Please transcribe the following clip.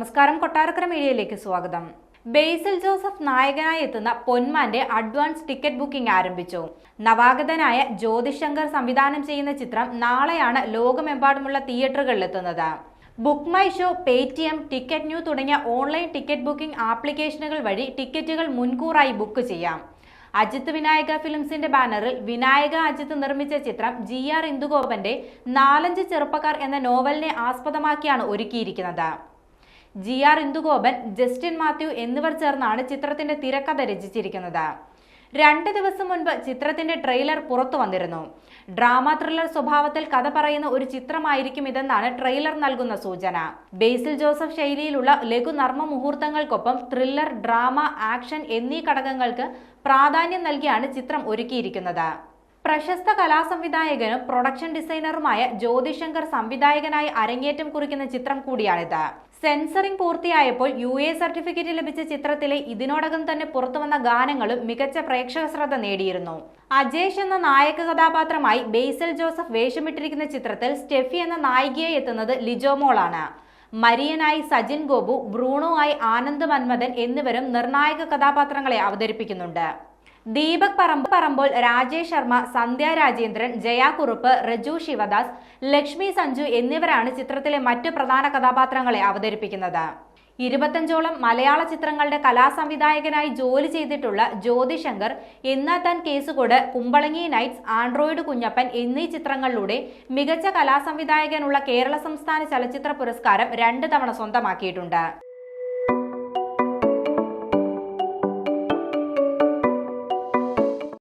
നമസ്കാരം. കൊട്ടാരക്കര മീഡിയയിലേക്ക് സ്വാഗതം. ബേസിൽ ജോസഫ് നായകനായി എത്തുന്ന പൊന്മാന്റെ അഡ്വാൻസ് ടിക്കറ്റ് ബുക്കിംഗ് ആരംഭിച്ചു. നവാഗതനായ ജ്യോതിശങ്കർ സംവിധാനം ചെയ്യുന്ന ചിത്രം നാളെയാണ് ലോകമെമ്പാടുമുള്ള തിയേറ്ററുകളിലെത്തുന്നത്. Book My Show, Paytm, Ticket New തുടങ്ങിയ ഓൺലൈൻ ടിക്കറ്റ് ബുക്കിംഗ് ആപ്ലിക്കേഷനുകൾ വഴി ടിക്കറ്റുകൾ മുൻകൂറായി ബുക്ക് ചെയ്യാം. അജിത് വിനായക ഫിലിംസിന്റെ ബാനറിൽ വിനായക അജിത് നിർമ്മിച്ച ചിത്രം GR ഇന്ദുഗോപന്റെ 4-5 ചെറുപ്പക്കാർ എന്ന നോവലിനെ ആസ്പദമാക്കിയാണ് ഒരുക്കിയിരിക്കുന്നത്. GR ഇന്ദുഗോപൻ, ജസ്റ്റിൻ മാത്യു എന്നിവർ ചേർന്നാണ് ചിത്രത്തിന്റെ തിരക്കഥ രചിച്ചിരിക്കുന്നത്. 2 ദിവസം മുൻപ് ചിത്രത്തിന്റെ ട്രെയിലർ പുറത്തു വന്നിരുന്നു. ഡ്രാമ ത്രില്ലർ സ്വഭാവത്തിൽ കഥ പറയുന്ന ഒരു ചിത്രമായിരിക്കും ഇതെന്നാണ് ട്രെയിലർ നൽകുന്ന സൂചന. ബേസിൽ ജോസഫ് ശൈലിയിലുള്ള ലഘു നർമ്മ മുഹൂർത്തങ്ങൾക്കൊപ്പം ത്രില്ലർ, ഡ്രാമ, ആക്ഷൻ എന്നീ ഘടകങ്ങൾക്ക് പ്രാധാന്യം നൽകിയാണ് ചിത്രം ഒരുക്കിയിരിക്കുന്നത്. പ്രശസ്ത കലാസംവിധായകനും പ്രൊഡക്ഷൻ ഡിസൈനറുമായ ജ്യോതിശങ്കർ സംവിധായകനായി അരങ്ങേറ്റം കുറിക്കുന്ന ചിത്രം കൂടിയാണിത്. സെൻസറിംഗ് പൂർത്തിയായപ്പോൾ UA സർട്ടിഫിക്കറ്റ് ലഭിച്ച ചിത്രത്തിലെ ഇതിനോടകം തന്നെ പുറത്തുവന്ന ഗാനങ്ങളും മികച്ച പ്രേക്ഷക ശ്രദ്ധ നേടിയിരുന്നു. അജേഷ് എന്ന നായക കഥാപാത്രമായി ബേസിൽ ജോസഫ് വേഷമിട്ടിരിക്കുന്ന ചിത്രത്തിൽ സ്റ്റെഫി എന്ന നായികയായി എത്തുന്നത് ലിജോ മോളാണ്. മരിയനായി സജിൻ ഗോപു, ബ്രൂണോ ആയി ആനന്ദ് മന്മഥൻ എന്നിവരും നിർണായക കഥാപാത്രങ്ങളെ അവതരിപ്പിക്കുന്നുണ്ട്. ദീപക് പറമ്പോൾ, രാജേഷ് ശർമ്മ, സന്ധ്യ രാജേന്ദ്രൻ, ജയ കുറുപ്പ്, രജു ശിവദാസ്, ലക്ഷ്മി സഞ്ജു എന്നിവരാണ് ചിത്രത്തിലെ മറ്റു പ്രധാന കഥാപാത്രങ്ങളെ അവതരിപ്പിക്കുന്നത്. 25ഓളം മലയാള ചിത്രങ്ങളുടെ കലാസംവിധായകനായി ജോലി ചെയ്തിട്ടുള്ള ജ്യോതിശങ്കർ എന്നാ താൻ കേസുകോട്, കുമ്പളങ്ങി നൈറ്റ്സ്, ആൻഡ്രോയിഡ് കുഞ്ഞപ്പൻ എന്നീ ചിത്രങ്ങളിലൂടെ മികച്ച കലാസംവിധായകനുള്ള കേരള സംസ്ഥാന ചലച്ചിത്ര പുരസ്കാരം 2 തവണ സ്വന്തമാക്കിയിട്ടുണ്ട്.